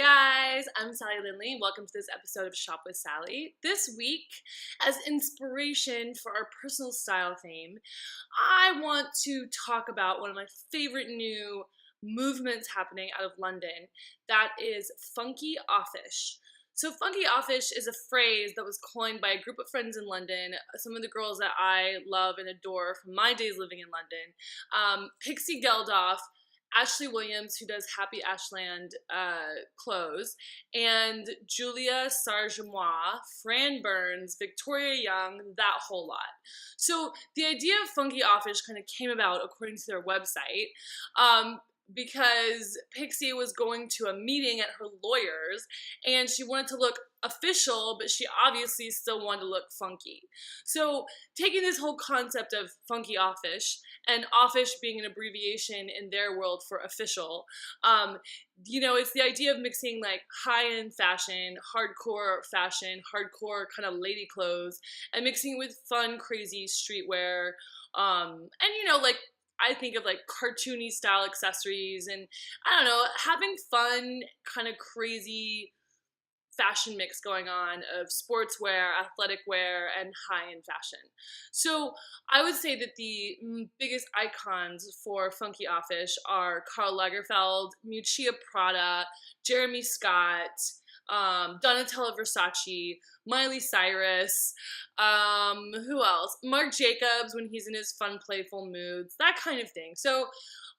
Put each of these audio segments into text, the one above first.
guys, I'm Sally Lyndley. Welcome to this episode of Shop with Sally. This week, as inspiration for our personal style theme, I want to talk about one of my favorite new movements happening out of London. That is funky offish. So funky offish is a phrase that was coined by a group of friends in London, some of the girls that I love and adore from my days living in London. Pixie Geldof, Ashley Williams, who does Happy Ashland clothes, and Julia Sargemois, Fran Burns, Victoria Young, that whole lot. So the idea of funky offish kind of came about according to their website because Pixie was going to a meeting at her lawyer's and she wanted to look official, but she obviously still wanted to look funky. So taking this whole concept of funky offish, and offish being an abbreviation in their world for official, it's the idea of mixing like high-end fashion, hardcore kind of lady clothes, and mixing it with fun, crazy streetwear, I think of like cartoony style accessories and I don't know, having fun, kind of crazy fashion mix going on of sportswear, athletic wear, and high-end fashion. So I would say that the biggest icons for funky offish are Karl Lagerfeld, Miuccia Prada, Jeremy Scott, Donatella Versace, Miley Cyrus, who else? Marc Jacobs when he's in his fun, playful moods, that kind of thing. So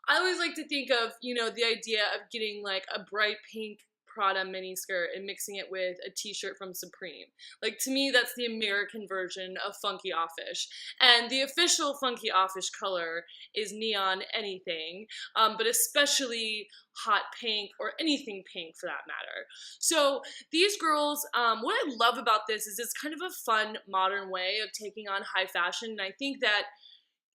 I always like to think of, the idea of getting like a bright pink Prada miniskirt and mixing it with a t-shirt from Supreme. Like, to me, that's the American version of funky offish. And the official funky offish color is neon anything, but especially hot pink or anything pink for that matter. So these girls, what I love about this is it's kind of a fun modern way of taking on high fashion. And I think that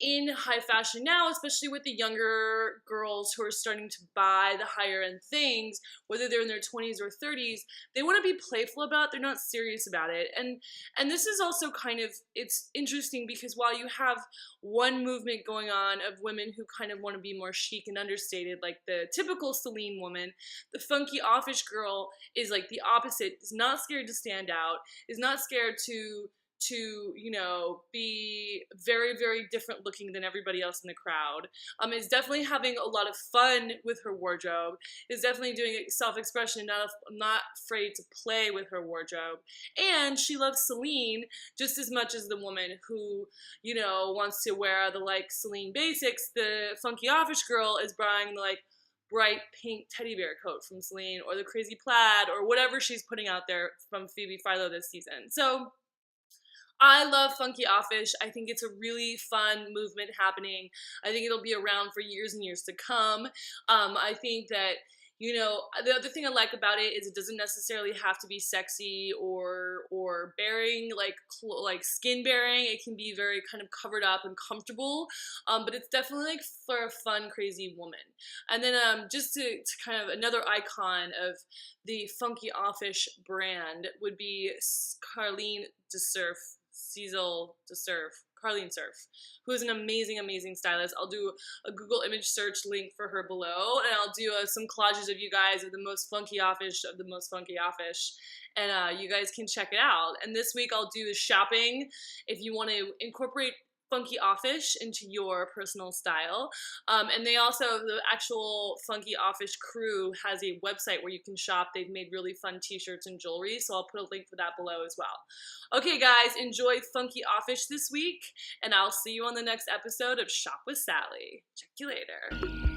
in high fashion now, especially with the younger girls who are starting to buy the higher end things, whether they're in their 20s or 30s, they want to be playful about it. They're not serious about it. And this is also kind of, it's interesting because while you have one movement going on of women who kind of want to be more chic and understated, like the typical Celine woman, the funky offish girl is like the opposite, is not scared to stand out, is not scared to be very, very different looking than everybody else in the crowd, is definitely having a lot of fun with her wardrobe, is definitely doing self-expression, not afraid to play with her wardrobe, and she loves Celine just as much as the woman who, wants to wear the, like, Celine basics. The funky offish girl is buying the, like, bright pink teddy bear coat from Celine, or the crazy plaid, or whatever she's putting out there from Phoebe Philo this season. So I love funky offish. I think it's a really fun movement happening. I think it'll be around for years and years to come. I think that, the other thing I like about it is it doesn't necessarily have to be sexy or bearing, like skin bearing. It can be very kind of covered up and comfortable, but it's definitely like for a fun, crazy woman. And then just to kind of another icon of the funky offish brand would be Carleen Surf, who is an amazing, amazing stylist. I'll do a Google image search link for her below, and I'll do some collages of you guys of the most funky offish of the most funky offish, and you guys can check it out. And this week I'll do shopping if you want to incorporate funky offish into your personal style. And they also, the actual funky offish crew has a website where you can shop. They've made really fun t-shirts and jewelry, so I'll put a link for that below as well. Okay guys, enjoy funky offish this week, and I'll see you on the next episode of Shop with Sally. Check you later.